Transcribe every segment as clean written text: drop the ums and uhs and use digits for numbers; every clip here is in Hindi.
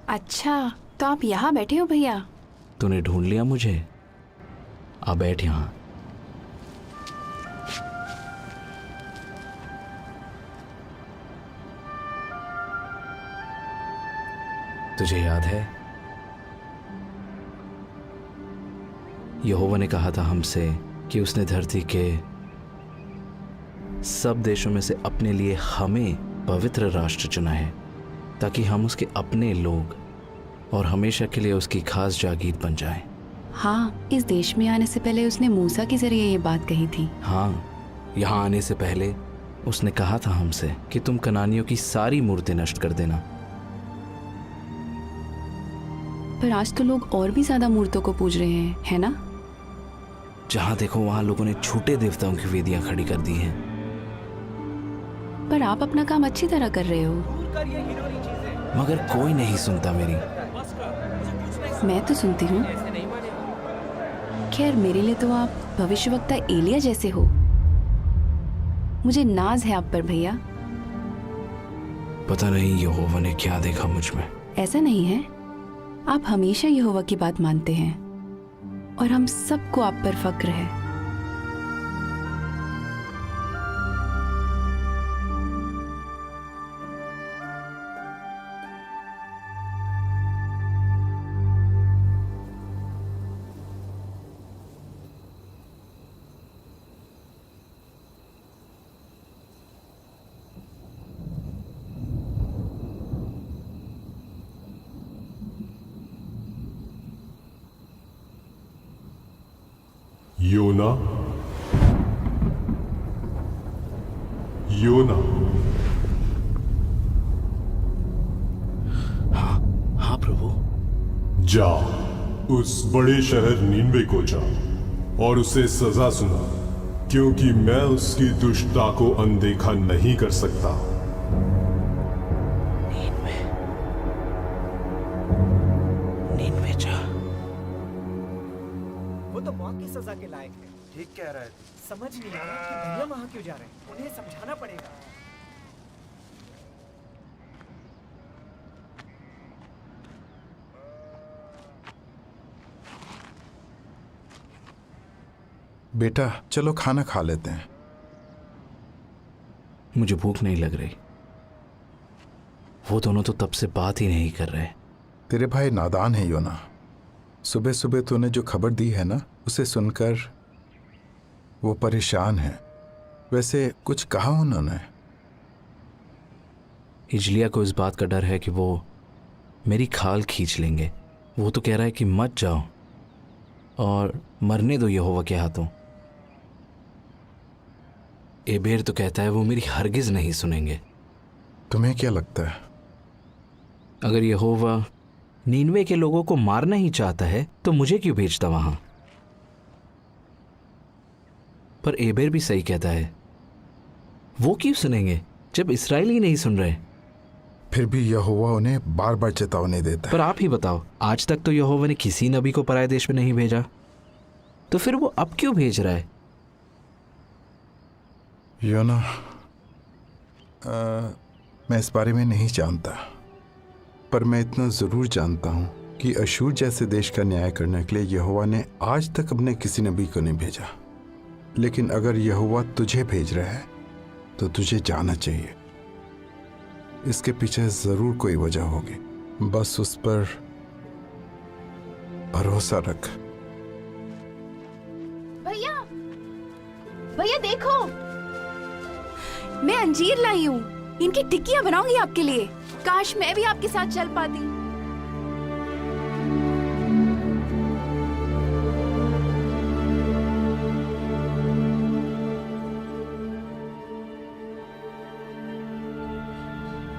अच्छा, तो आप यहाँ बैठे हो भैया? तूने ढूंढ लिया मुझे। आ बैठ यहाँ। तुझे याद है यहोवा ने कहा था हमसे कि उसने धरती के सब देशों में से अपने लिए हमें पवित्र राष्ट्र चुना है ताकि हम उसके अपने लोग और हमेशा के लिए उसकी खास जागीर बन जाएं। हाँ, इस देश में आने से पहले उसने मूसा के जरिए ये बात कही थी। हाँ, यहाँ आने से पहले उसने कहा था हमसे कि तुम कनानियों की सारी मूर्तें नष्ट कर देना। पर आज तो लोग और भी ज्यादा मूर्तों को पूज रहे हैं, है ना? जहाँ देखो वहाँ लोगों ने झूठे देवताओं की वेदियां खड़ी कर दी हैं। पर आप अपना काम अच्छी तरह कर रहे हो। मगर कोई नहीं सुनता मेरी। मैं तो सुनती हूँ। खैर, मेरे लिए तो आप भविष्यवक्ता एलिया जैसे हो। मुझे नाज है आप पर भैया। पता नहीं यहोवा ने क्या देखा मुझ में। ऐसा नहीं है, आप हमेशा यहोवा की बात मानते हैं और हम सबको आप पर फक्र है। योना, योना। हाँ प्रभु। जा, उस बड़े शहर नीनवे को जा और उसे सजा सुना, क्योंकि मैं उसकी दुष्टता को अनदेखा नहीं कर सकता। नीनवे जा। वो तो मौत की सजा के लायक है। ठीक कह रहा है। समझ नहीं आ रहा कि भैया वहां क्यों जा रहे हैं। उन्हें समझाना पड़ेगा। बेटा चलो खाना खा लेते हैं। मुझे भूख नहीं लग रही। वो दोनों तो तब से बात ही नहीं कर रहे। तेरे भाई नादान है योना। सुबह सुबह तूने जो खबर दी है ना, उसे सुनकर वो परेशान है। वैसे कुछ कहा उन्होंने? इजलिया को इस बात का डर है कि वो मेरी खाल खींच लेंगे। वो तो कह रहा है कि मत जाओ और मरने दो यहोवा के हाथों। एबेर तो कहता है वो मेरी हरगिज नहीं सुनेंगे। तुम्हें क्या लगता है? अगर यहोवा नीनवे के लोगों को मारना ही चाहता है तो मुझे क्यों भेजता वहां? पर एबेर भी सही कहता है। वो क्यों सुनेंगे जब इस्राएल ही नहीं सुन रहे? फिर भी यहोवा उन्हें बार बार चेतावनी देता है। पर आप ही बताओ, आज तक तो यहोवा ने किसी नबी को पराये देश में नहीं भेजा, तो फिर वो अब क्यों भेज रहा है? योना, मैं इस बारे में नहीं जानता, पर मैं इतना जरूर जानता हूं कि अशूर जैसे देश का न्याय करने के लिए यहोवा ने आज तक अपने किसी नबी को नहीं भेजा। लेकिन अगर यहोवा तुझे भेज रहा है तो तुझे जाना चाहिए। इसके पीछे जरूर कोई वजह होगी, बस उस पर भरोसा रख। भैया, भैया देखो, मैं अंजीर लाई हूँ। इनकी टिक्कियाँ बनाऊंगी आपके लिए। काश मैं भी आपके साथ चल पाती।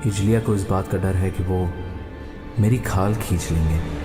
इजलिया को इस बात का डर है कि वो मेरी खाल खींच लेंगे।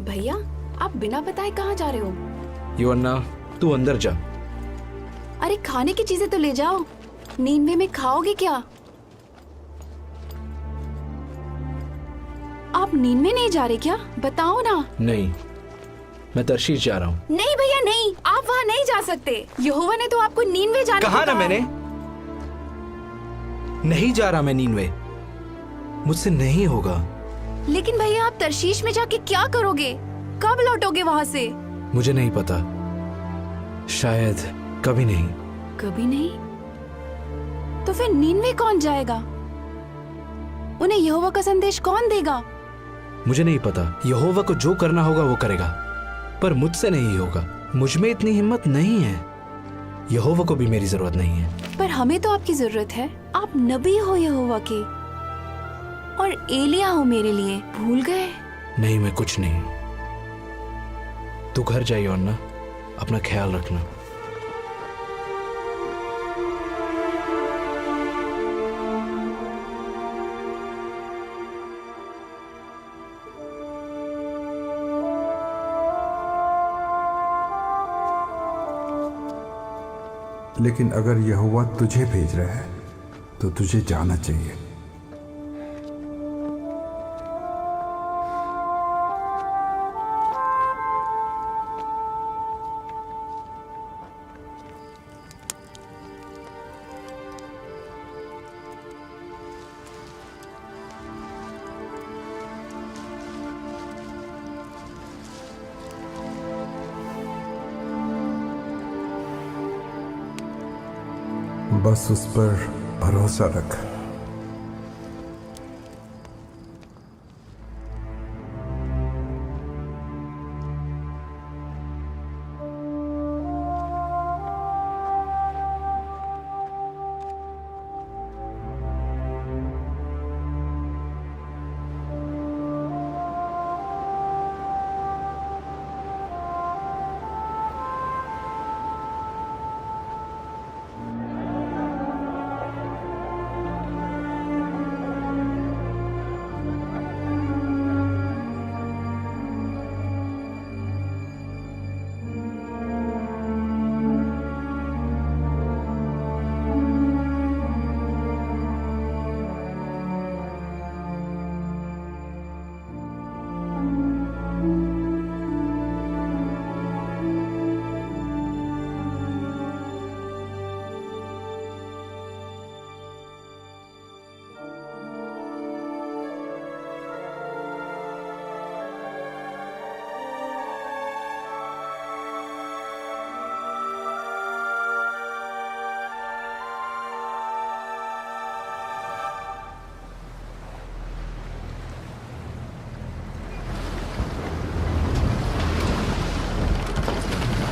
भैया आप बिना बताए कहाँ जा रहे हो? योअन्ना, तू अंदर जा। अरे खाने की चीजें तो ले जाओ। नींवे में खाओगे क्या? आप नींवे नहीं जा रहे क्या? बताओ ना। नहीं, मैं तरशीश जा रहा हूँ। नहीं भैया नहीं, आप वहाँ नहीं जा सकते। यहोवा ने तो आपको नीनवे जाने कहा को ना कहा मैंने, है। नहीं जा रहा मैं नीनवे, मुझसे नहीं होगा। लेकिन भैया आप तरशीश में जाके क्या करोगे? कब लौटोगे वहाँ से? मुझे नहीं पता, शायद कभी नहीं। कभी नहीं? तो फिर नीनवे कौन जाएगा? उन्हें यहोवा का संदेश कौन देगा? मुझे नहीं पता। यहोवा को जो करना होगा वो करेगा, पर मुझसे नहीं होगा। मुझ में इतनी हिम्मत नहीं है। यहोवा को भी मेरी जरूरत नहीं है। पर हमें तो आपकी जरूरत है। आप नबी हो यहोवा के, और एलिया हो मेरे लिए। भूल गए? नहीं, मैं कुछ नहीं। तू घर जाइए अन्ना, अपना ख्याल रखना। लेकिन अगर यहोवा तुझे भेज रहा है तो तुझे जाना चाहिए। बस उस पर भरोसा रख।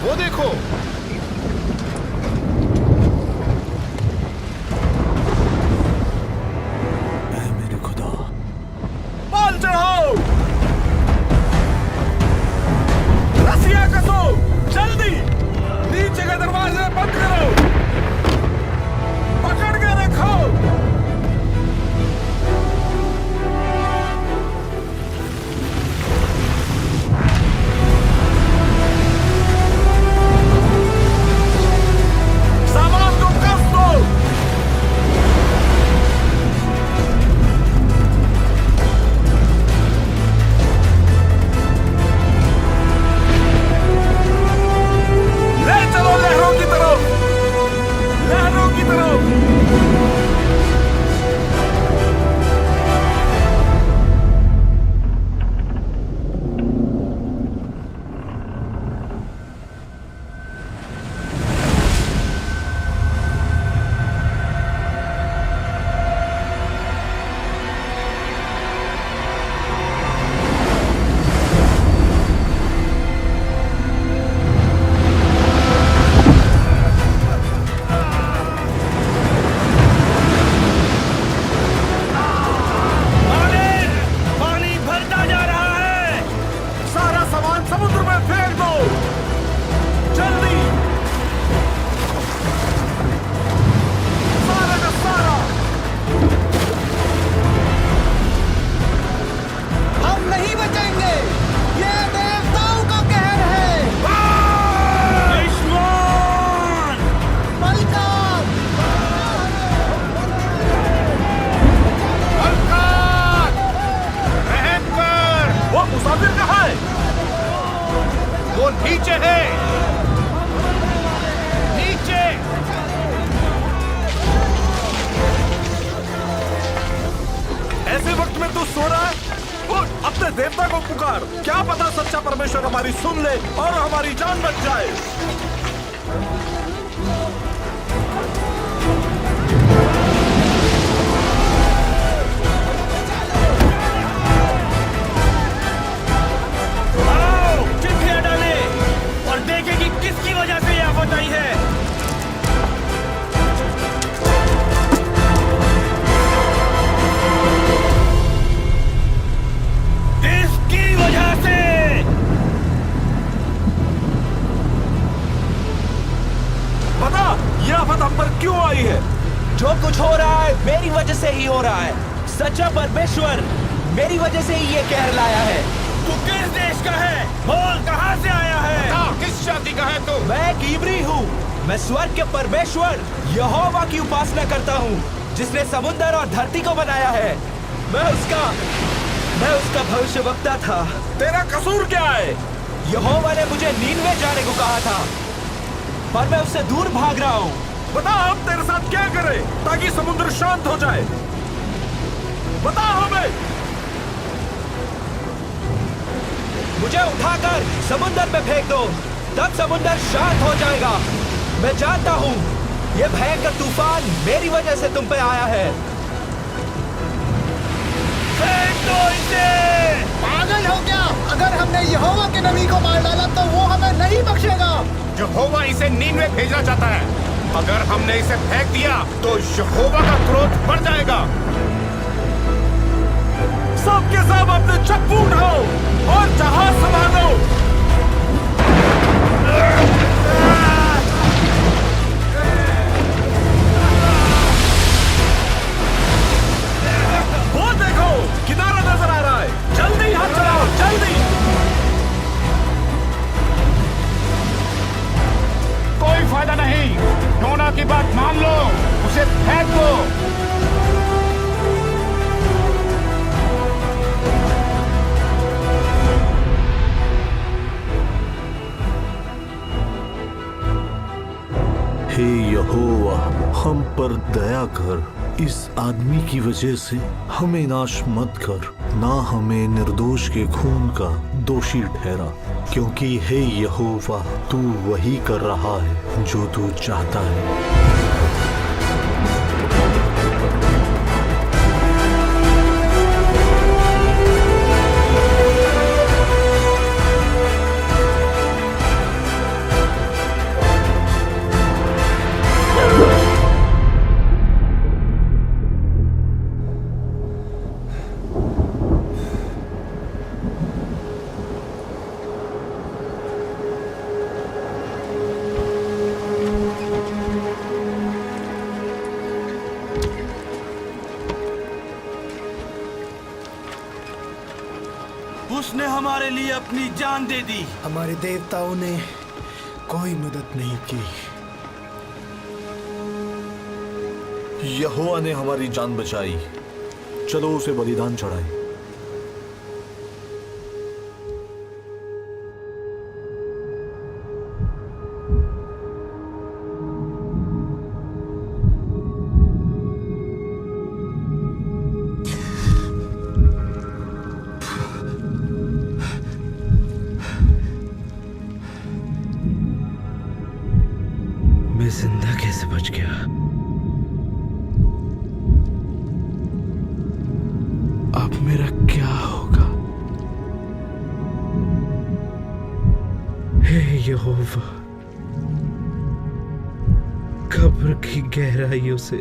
वो देखो, ऐ मेरे खुदा, बाल चढ़ाओ, रस्सियां कसो, जल्दी नीचे के दरवाजे बंद करो, पकड़ के रखो। नीचे है, नीचे। ऐसे वक्त में तू सो रहा है? उठ, अपने देवता को पुकार। क्या पता सच्चा परमेश्वर हमारी सुन ले और हमारी जान बच जाए। आओ, चिट्ठियां डाले और देखें कि किसकी वजह से यह आफत आई है। इसकी वजह से। बता, यह आफत हम पर क्यों आई है? जो कुछ हो रहा है मेरी वजह से ही हो रहा है। सच्चा परमेश्वर मेरी वजह से ही ये कहर लाया है। तू किस देश का है? बोल, कहाँ से आया है? किस जाति का है तू? मैं एक इब्री हूँ। मैं स्वर्ग के परमेश्वर यहोवा की उपासना करता हूँ, जिसने समुद्र और धरती को बनाया है। मैं उसका भविष्यवक्ता था। तेरा कसूर क्या है? यहोवा ने मुझे नीनवे जाने को कहा था, पर मैं उससे दूर भाग रहा हूँ। बता, हम तेरे साथ क्या करें ताकि समुद्र शांत हो जाए? बता हमें। मुझे उठाकर समुद्र में फेंक दो, तब समुद्र शांत हो जाएगा। मैं जानता हूँ ये भयंकर तूफान मेरी वजह से तुम पे आया है। फेंक दो इसे। पागल हो क्या? अगर हमने यहोवा के नबी को मार डाला तो वो हमें नहीं बख्शेगा। यहोवा इसे नीनवे भेजना चाहता है। अगर हमने इसे फेंक दिया तो यहोवा का क्रोध बढ़ जाएगा। सबके सब अपने चप्पू उठाओ और जहाज संभालो। वो देखो, किनारा नजर आ रहा है। जल्दी हाथ चलाओ, जल्दी। कोई फायदा नहीं। योना की बात मान लो, उसे फेंक दो। हे यहोवा, हम पर दया कर। इस आदमी की वजह से हमें नाश मत कर, ना हमें निर्दोष के खून का दोषी ठहरा, क्योंकि हे यहोवा, तू वही कर रहा है जो तू चाहता है। उसने हमारे लिए अपनी जान दे दी। हमारे देवताओं ने कोई मदद नहीं की। यहोवा ने हमारी जान बचाई। चलो उसे बलिदान चढ़ाएं। मैं जिंदा कैसे बच गया? अब मेरा क्या होगा? हे यहोवा, कब्र की गहराइयों से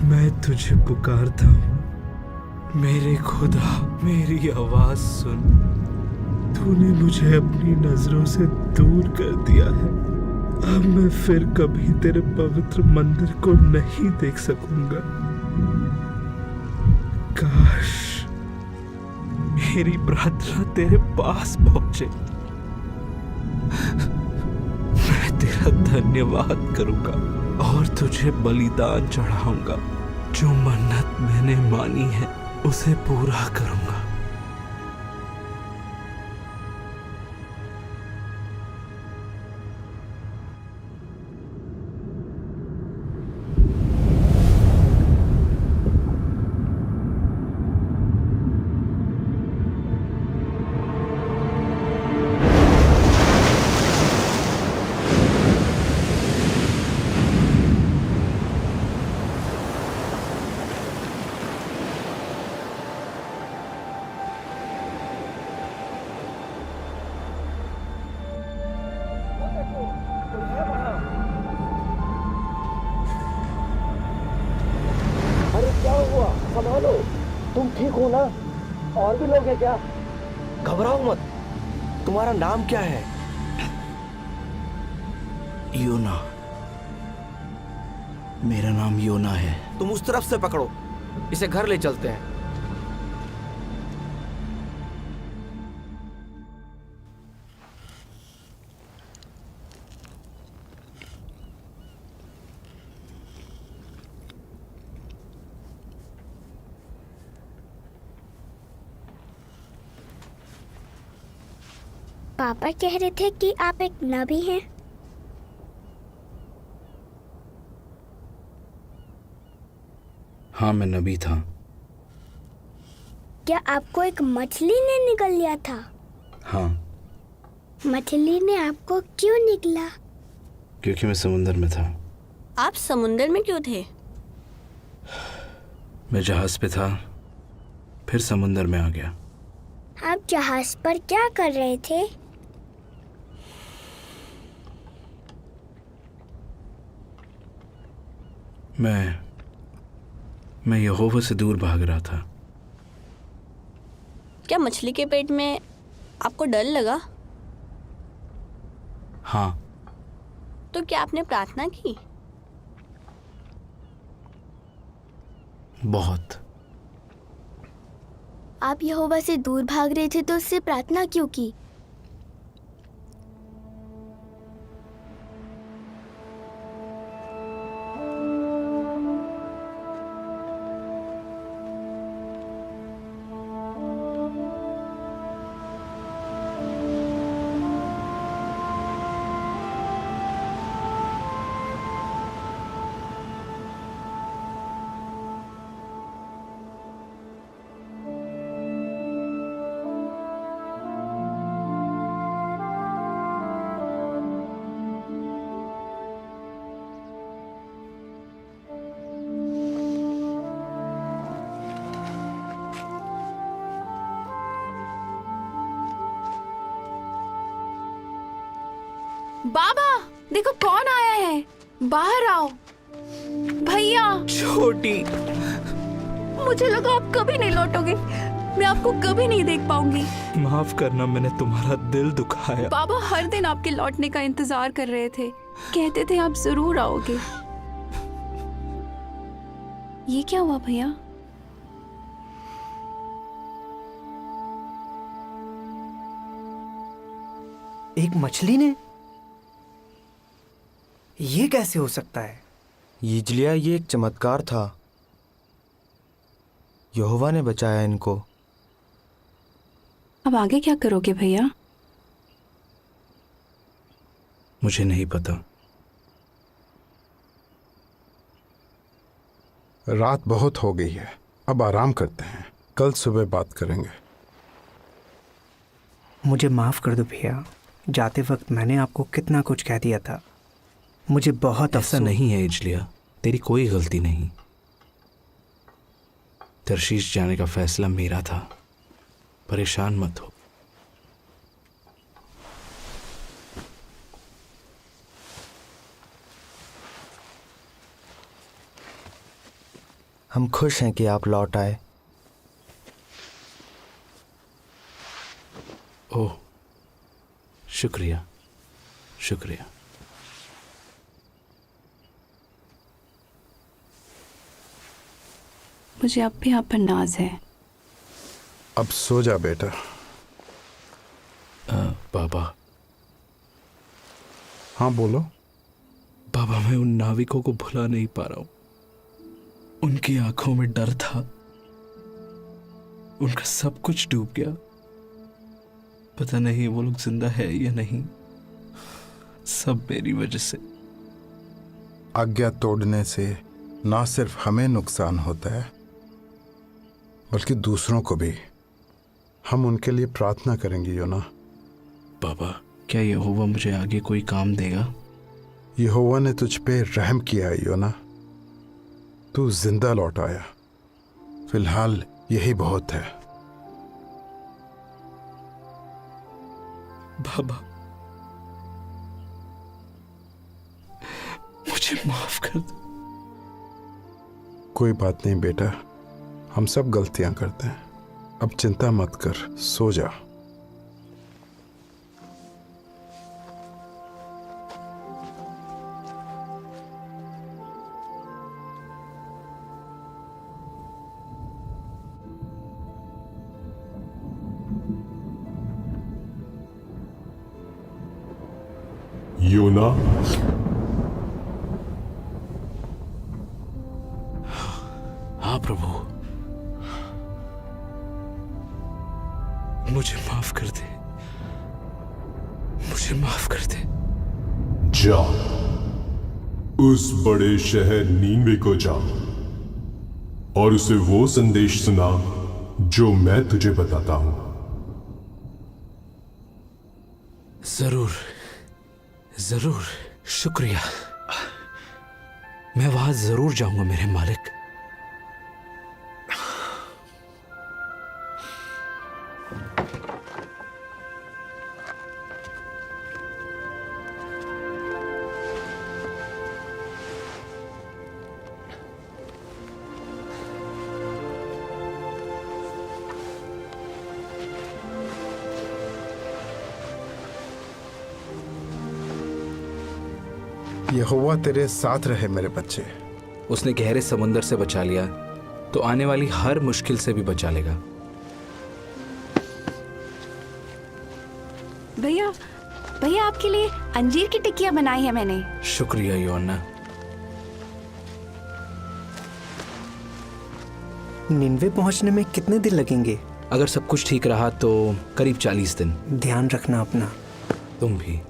मैं तुझे पुकारता हूँ। मेरे खुदा, मेरी आवाज सुन। तूने मुझे अपनी नजरों से दूर कर दिया है। अब मैं फिर कभी तेरे पवित्र मंदिर को नहीं देख सकूंगा। काश मेरी प्रार्थना तेरे पास पहुंचे। मैं तेरा धन्यवाद करूंगा और तुझे बलिदान चढ़ाऊंगा। जो मन्नत मैंने मानी है उसे पूरा करूंगा। ठीक हो ना? और भी लोग हैं क्या? घबराओ मत। तुम्हारा नाम क्या है? योना। मेरा नाम योना है। तुम उस तरफ से पकड़ो, इसे घर ले चलते हैं। पापा कह रहे थे कि आप एक नबी हैं। हाँ, मैं नबी था। क्या आपको एक मछली ने निगल लिया था? हाँ, मछली ने आपको क्यों निगला? क्योंकि मैं समुंदर में था। आप समुंदर में क्यों थे? मैं जहाज पे था, फिर समुंदर में आ गया। आप जहाज पर क्या कर रहे थे? मैं यहोवा से दूर भाग रहा था। क्या मछली के पेट में आपको डर लगा? हाँ। तो क्या आपने प्रार्थना की? बहुत। आप यहोवा से दूर भाग रहे थे तो उससे प्रार्थना क्यों की? बाबा, देखो कौन आया है। बाहर आओ। भैया। छोटी। मुझे लगा आप कभी नहीं लौटोगे। मैं आपको कभी नहीं देख पाऊंगी। माफ करना, मैंने तुम्हारा दिल दुखाया। बाबा हर दिन आपके लौटने का इंतजार कर रहे थे। कहते थे आप जरूर आओगे। ये क्या हुआ भैया? एक मछली ने? ये कैसे हो सकता है? यिजलिया, ये एक चमत्कार था। यहोवा ने बचाया इनको। अब आगे क्या करोगे भैया? मुझे नहीं पता। रात बहुत हो गई है, अब आराम करते हैं, कल सुबह बात करेंगे। मुझे माफ कर दो भैया, जाते वक्त मैंने आपको कितना कुछ कह दिया था। मुझे बहुत ऐसा नहीं है यिजलिया, तेरी कोई गलती नहीं। तरशीश जाने का फैसला मेरा था। परेशान मत हो। हम खुश हैं कि आप लौट आए। ओह, शुक्रिया शुक्रिया। मुझे अब भी आप पर नाज है। अब सो जा बेटा। बाबा। हाँ बोलो। बाबा, मैं उन नाविकों को भुला नहीं पा रहा हूं। उनकी आंखों में डर था। उनका सब कुछ डूब गया। पता नहीं वो लोग जिंदा है या नहीं। सब मेरी वजह से। आज्ञा तोड़ने से ना सिर्फ हमें नुकसान होता है, बल्कि दूसरों को भी। हम उनके लिए प्रार्थना करेंगे योना। बाबा, क्या यहोवा मुझे आगे कोई काम देगा? यहोवा ने तुझ पे रहम किया है योना। तू जिंदा लौट आया। फिलहाल यही बहुत है। बाबा, मुझे माफ कर दो। कोई बात नहीं बेटा, हम सब गलतियां करते हैं। अब चिंता मत कर, सो जा। योना, हाँ प्रभु, मुझे माफ कर दे, मुझे माफ कर दे। जा उस बड़े शहर नीनवे को जा और उसे वो संदेश सुना जो मैं तुझे बताता हूं। जरूर जरूर, शुक्रिया। मैं वहां जरूर जाऊंगा मेरे मालिक। यहोवा तेरे साथ रहे मेरे बच्चे। उसने गहरे समुंदर से बचा लिया तो आने वाली हर मुश्किल से भी बचा लेगा। भैया भैया, आपके लिए अंजीर की टिक्कियां बनाई है मैंने। शुक्रिया योना। निन्वे पहुंचने में कितने दिन लगेंगे? अगर सब कुछ ठीक रहा तो करीब 40 दिन। ध्यान रखना अपना। तुम भी।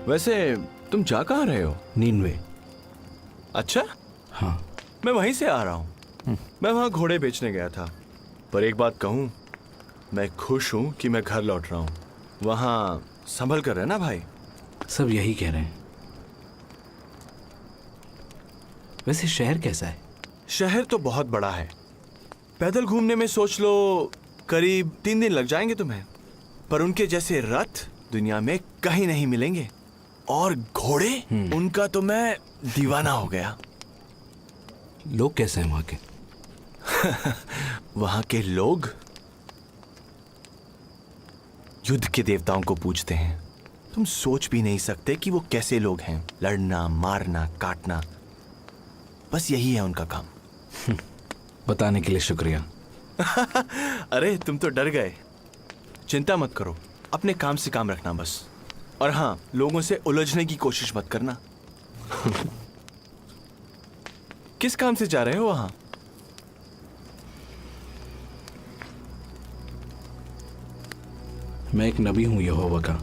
वैसे तुम जा कहाँ रहे हो? नीनवे। अच्छा, हाँ। मैं वहीं से आ रहा हूँ। मैं वहाँ घोड़े बेचने गया था। पर एक बात कहूँ, मैं खुश हूँ कि मैं घर लौट रहा हूँ। वहाँ संभल कर रहना भाई। सब यही कह रहे हैं। वैसे शहर कैसा है? शहर तो बहुत बड़ा है। पैदल घूमने में सोच लो करीब 3 दिन लग जाएंगे तुम्हें। पर उनके जैसे रथ दुनिया में कहीं नहीं मिलेंगे। और घोड़े, उनका तो मैं दीवाना हो गया। लोग कैसे हैं वहां के? वहां के लोग युद्ध के देवताओं को पूजते हैं। तुम सोच भी नहीं सकते कि वो कैसे लोग हैं। लड़ना, मारना, काटना, बस यही है उनका काम। बताने के लिए शुक्रिया। अरे तुम तो डर गए। चिंता मत करो, अपने काम से काम रखना बस। और हाँ, लोगों से उलझने की कोशिश मत करना। किस काम से जा रहे हो वहां? मैं एक नबी हूं यहोवा का।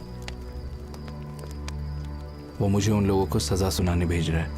वो मुझे उन लोगों को सजा सुनाने भेज रहा है।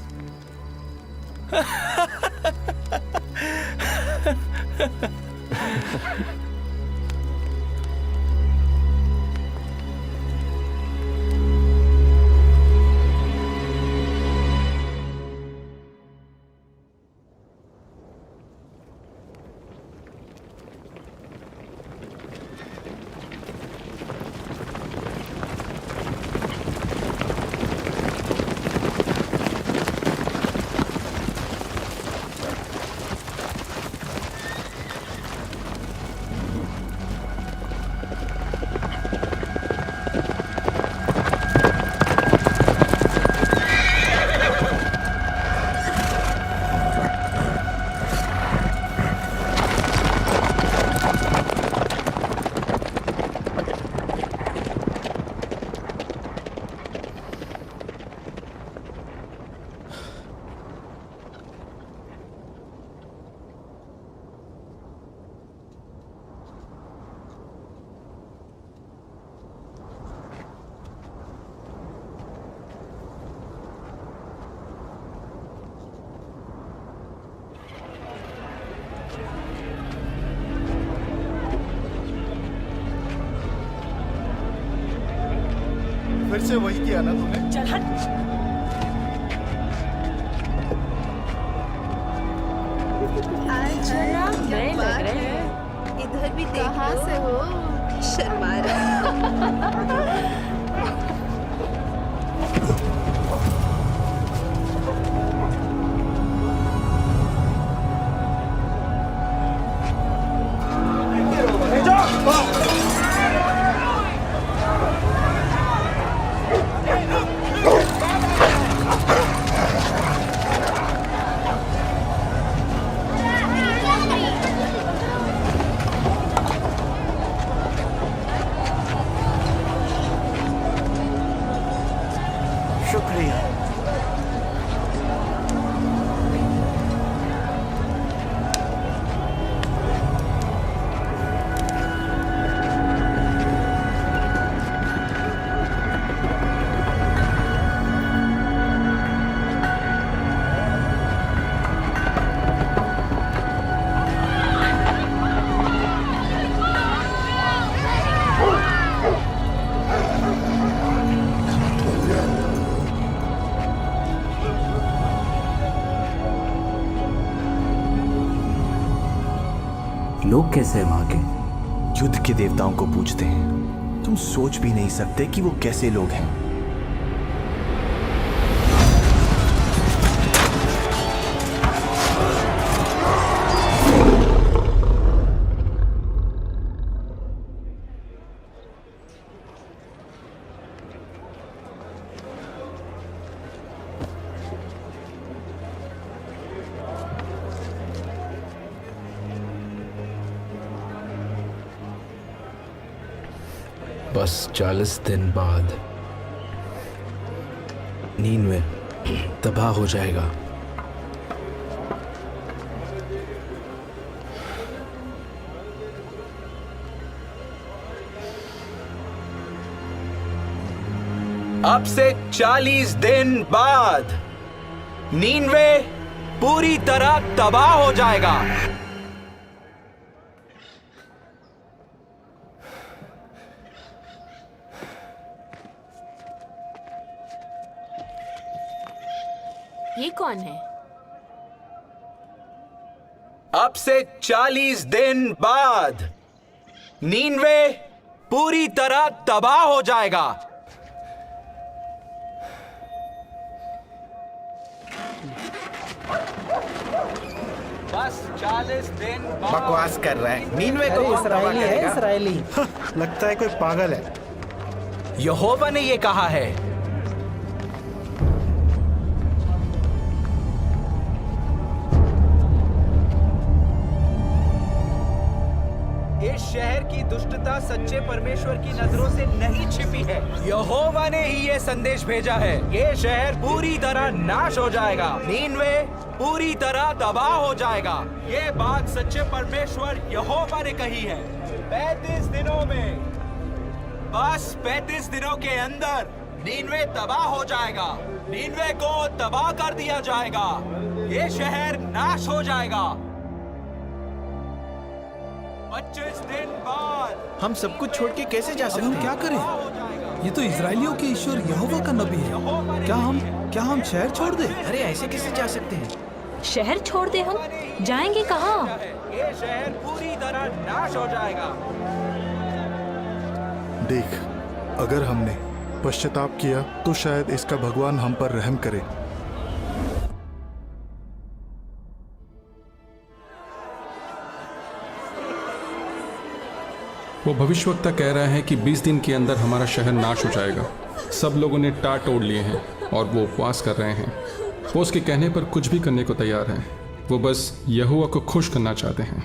से वही किया ना तूने? चल हट। नए लग रहे हैं। इधर भी कहाँ से हो? शर्मा रहा। शुक्रिया। लोग कैसे हैं वहां के? युद्ध के देवताओं को पूजते हैं। तुम सोच भी नहीं सकते कि वो कैसे लोग हैं। बस 40 दिन बाद नीनवे तबाह हो जाएगा। अब से 40 दिन बाद नीनवे पूरी तरह तबाह हो जाएगा। ये कौन है? अब से 40 दिन बाद नीनवे पूरी तरह तबाह हो जाएगा। बस 40 दिन बाद। बकवास कर रहा है। नीनवे को कौन तबाह करेगा? इसराइली। लगता है कोई पागल है। यहोवा ने ये कहा है। इस शहर की दुष्टता सच्चे परमेश्वर की नजरों से नहीं छिपी है। यहोवा ने ही ये संदेश भेजा है। ये शहर पूरी तरह नाश हो जाएगा। नीनवे पूरी तरह तबाह हो जाएगा। ये बात सच्चे परमेश्वर यहोवा ने कही है। 35 दिनों में, बस 35 दिनों के अंदर नीनवे तबाह हो जाएगा। नीनवे को तबाह कर दिया जाएगा। ये शहर नाश हो जाएगा। 25 दिन बाद हम सब कुछ छोड़ के कैसे जा सकते हैं? क्या करें? ये तो इजराइलियों के ईश्वर यहोवा का नबी है। क्या हम शहर छोड़ दें? अरे ऐसे कैसे जा सकते हैं? शहर छोड़ दे? हम जाएंगे कहाँ? ये शहर पूरी तरह नाश हो जाएगा। देख, अगर हमने पश्चाताप किया तो शायद इसका भगवान हम पर रहम करे। वो भविष्यवक्ता कह रहा है कि 20 दिन के अंदर हमारा शहर नाश हो जाएगा। सब लोगों ने टाट तोड़ लिए हैं और वो उपवास कर रहे हैं। वो उसके कहने पर कुछ भी करने को तैयार हैं। वो बस यहोवा को खुश करना चाहते हैं।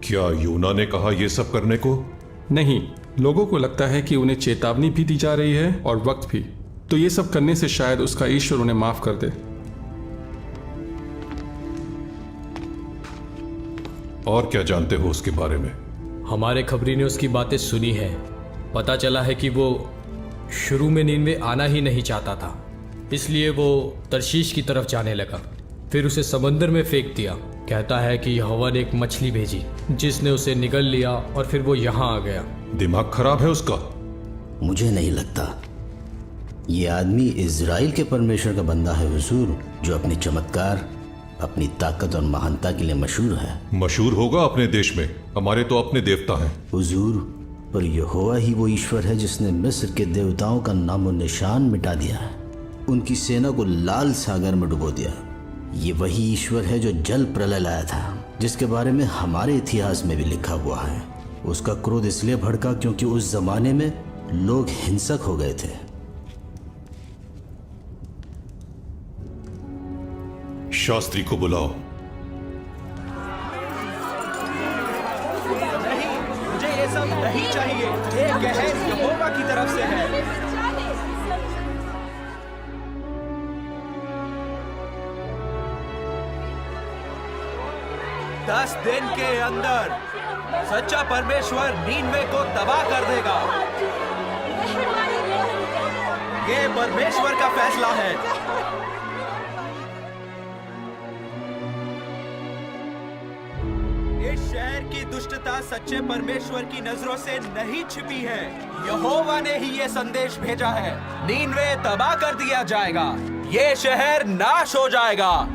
क्या यूना ने कहा यह सब करने को? नहीं, लोगों को लगता है कि उन्हें चेतावनी भी दी जा रही है और वक्त भी। तो ये सब करने से शायद उसका ईश्वर उन्हें माफ कर दे। और क्या जानते हो उसके बारे में? हमारे खबरी ने उसकी बातें सुनी है। पता चला है कि वो शुरू में नीनवे आना ही नहीं चाहता था, इसलिए वो तरशीश की तरफ जाने लगा। फिर उसे समंदर में फेंक दिया। कहता है कि यहोवा ने एक मछली भेजी जिसने उसे निगल लिया और फिर वो यहाँ आ गया। दिमाग खराब है उसका। मुझे नहीं लगता। ये आदमी इज़राइल के परमेश्वर का बंदा है हुजूर, जो अपने चमत्कार, अपनी ताकत और महानता के लिए मशहूर है। मशहूर होगा अपने देश में, हमारे तो अपने देवता हैं। हुजूर, पर यहोवा ही वो ईश्वर है जिसने मिस्र के देवताओं का नामो निशान मिटा दिया है, उनकी सेना को लाल सागर में डुबो दिया। ये वही ईश्वर है जो जल प्रलय लाया था, जिसके बारे में हमारे इतिहास में भी लिखा हुआ है। उसका क्रोध इसलिए भड़का क्योंकि उस जमाने में लोग हिंसक हो गए थे। शास्त्री को बुलाओ। नहीं, मुझे ये सब नहीं चाहिए। ये गहर यहोवा की तरफ से है। 10 दिन के अंदर सच्चा परमेश्वर नीनवे को तबाह कर देगा। ये परमेश्वर का फैसला है। इस शहर की दुष्टता सच्चे परमेश्वर की नजरों से नहीं छिपी है। यहोवा ने ही ये संदेश भेजा है। नीनवे तबाह कर दिया जाएगा, ये शहर नाश हो जाएगा।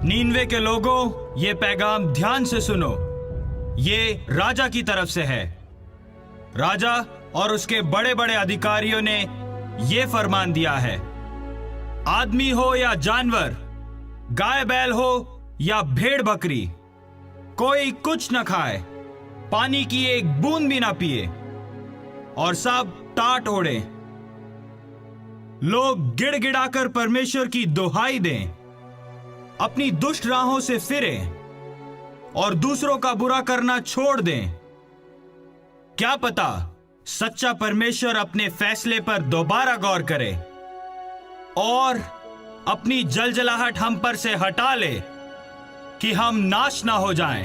नीनवे के लोगों, ये पैगाम ध्यान से सुनो। ये राजा की तरफ से है। राजा और उसके बड़े बड़े अधिकारियों ने ये फरमान दिया है, आदमी हो या जानवर, गाय बैल हो या भेड़ बकरी, कोई कुछ न खाए, पानी की एक बूंद भी ना पिए और सब टाट ओढ़े। लोग गिड़गिड़ाकर परमेश्वर की दुहाई दें, अपनी दुष्ट राहों से फिरें और दूसरों का बुरा करना छोड़ दें। क्या पता सच्चा परमेश्वर अपने फैसले पर दोबारा गौर करे और अपनी जलजलाहट हम पर से हटा ले कि हम नाश ना हो जाएं।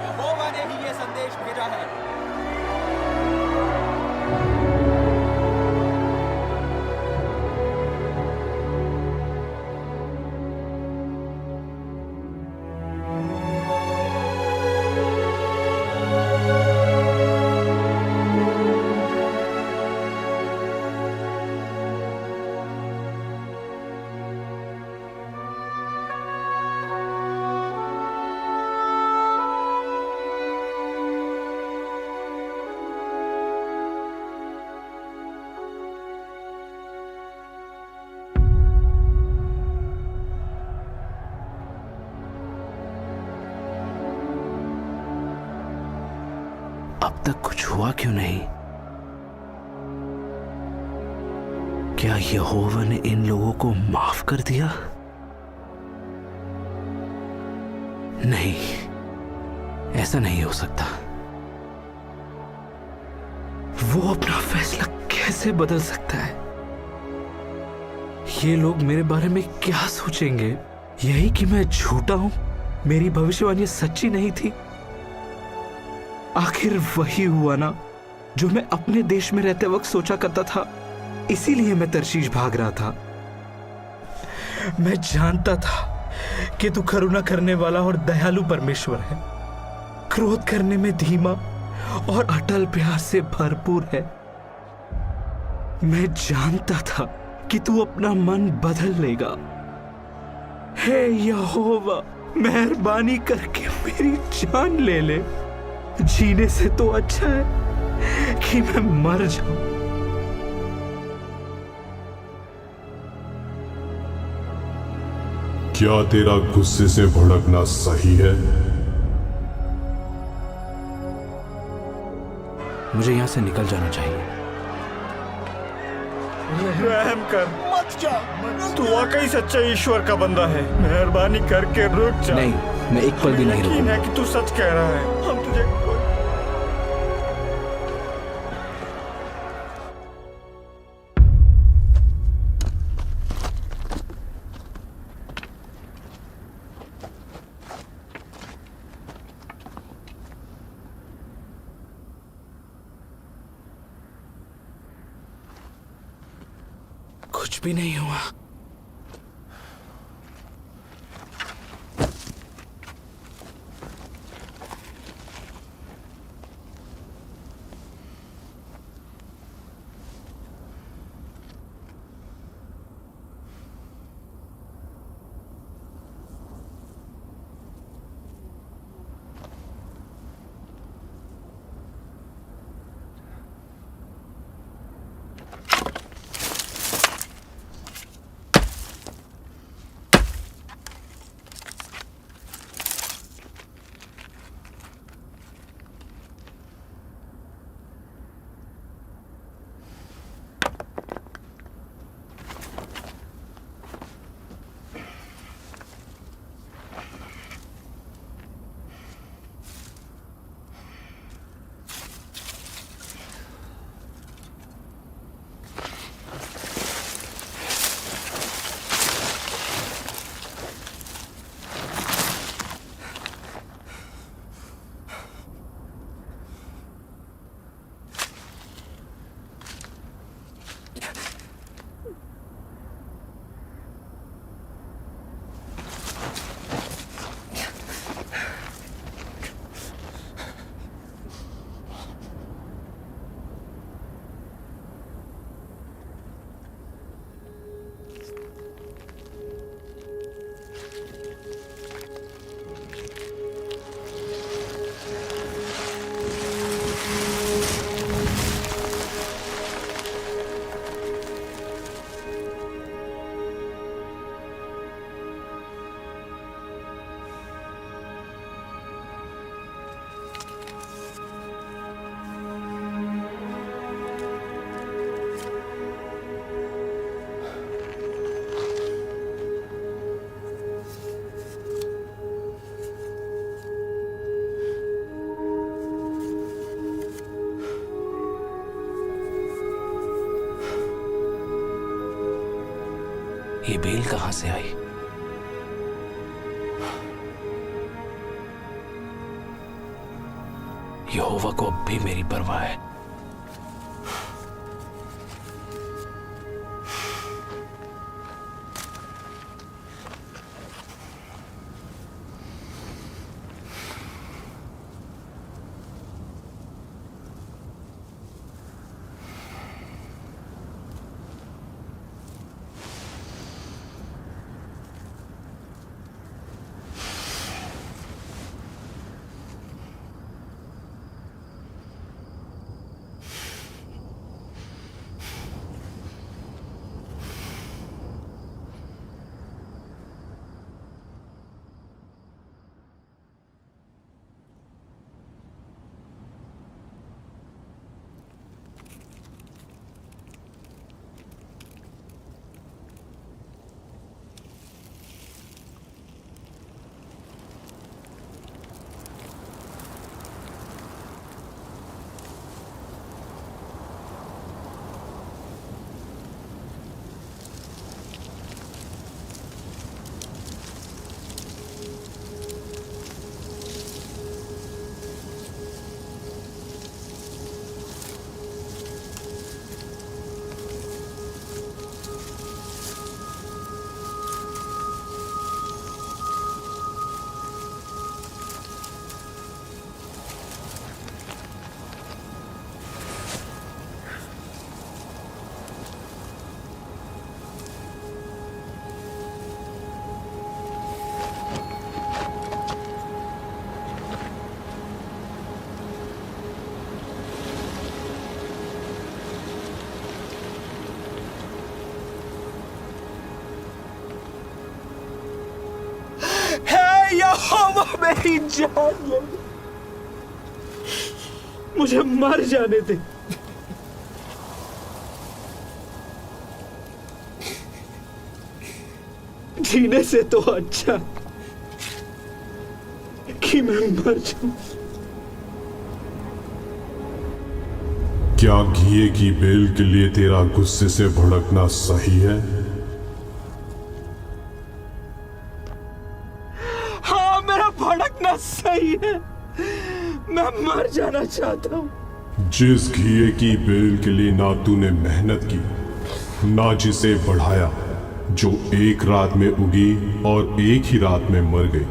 यहोवा ने ही ये संदेश भेजा है। अब तक कुछ हुआ क्यों नहीं? क्या यहोवा ने इन लोगों को माफ कर दिया? नहीं, ऐसा नहीं हो सकता। वो अपना फैसला कैसे बदल सकता है? ये लोग मेरे बारे में क्या सोचेंगे? यही कि मैं झूठा हूं, मेरी भविष्यवाणी सच्ची नहीं थी। आखिर वही हुआ ना जो मैं अपने देश में रहते वक्त सोचा करता था। इसीलिए मैं तरशीश भाग रहा था। मैं जानता था कि तू करुणा करने वाला और दयालु परमेश्वर है, क्रोध करने में धीमा और अटल प्यार से भरपूर है। मैं जानता था कि तू अपना मन बदल लेगा। हे यहोवा, मेहरबानी करके मेरी जान ले ले। जीने से तो अच्छा है कि मैं मर जाऊं। क्या तेरा गुस्से से भड़कना सही है? मुझे यहां से निकल जाना चाहिए। रहम कर, मत जा। तू वाकई सच्चा ईश्वर का बंदा है। मेहरबानी करके रुक जा। नहीं, मैं एक पल भी नहीं रुकूंगा। यकीन है कि तू सच कह रहा है। हम तुझे कुछ भी नहीं हुआ। ये बेल कहां से आई? यहोवा को अब भी मेरी परवाह है। यहोवा मेरी जान ले, मुझे मर जाने दे। जीने से तो अच्छा कि मैं मर जाऊं। क्या घिए की बेल के लिए तेरा गुस्से से भड़कना सही है? हाँ, मेरा भड़कना सही है। मैं मर जाना चाहता हूं। जिस घिए की बेल के लिए ना तूने मेहनत की ना जिसे बढ़ाया जो एक रात में उगी और एक ही रात में मर गई,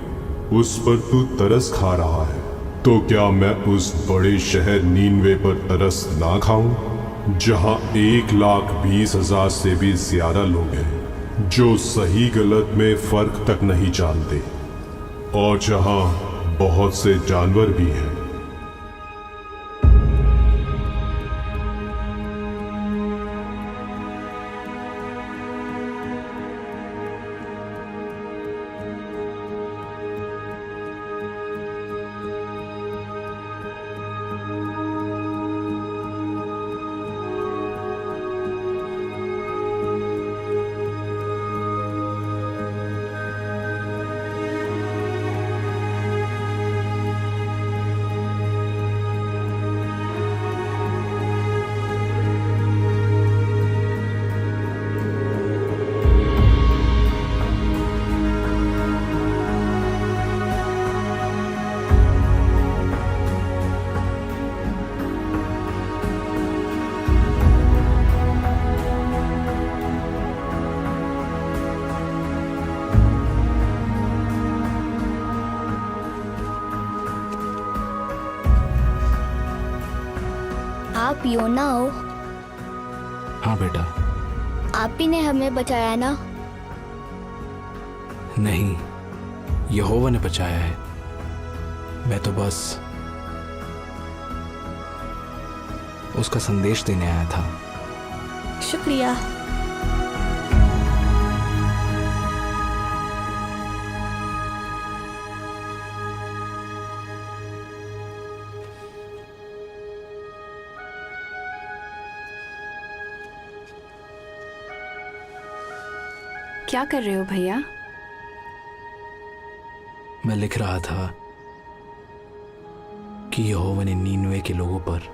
उस पर तू तरस खा रहा है। तो क्या मैं उस बड़े शहर नीनवे पर तरस ना खाऊं जहां 1,20,000 से भी ज्यादा लोग हैं जो सही गलत में फर्क तक नहीं जानते, और जहां बहुत से जानवर भी हैं। आप योना हो? हाँ बेटा। आप ही ने हमें बचाया ना? नहीं, यहोवा ने बचाया है। मैं तो बस उसका संदेश देने आया था। शुक्रिया। क्या कर रहे हो भैया? मैं लिख रहा था कि यहोवा ने नीनवे के लोगों पर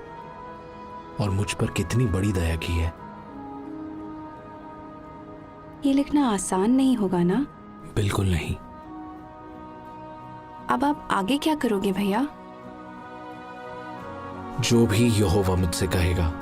और मुझ पर कितनी बड़ी दया की है। ये लिखना आसान नहीं होगा ना? बिल्कुल नहीं। अब आप आगे क्या करोगे भैया? जो भी यहोवा मुझसे कहेगा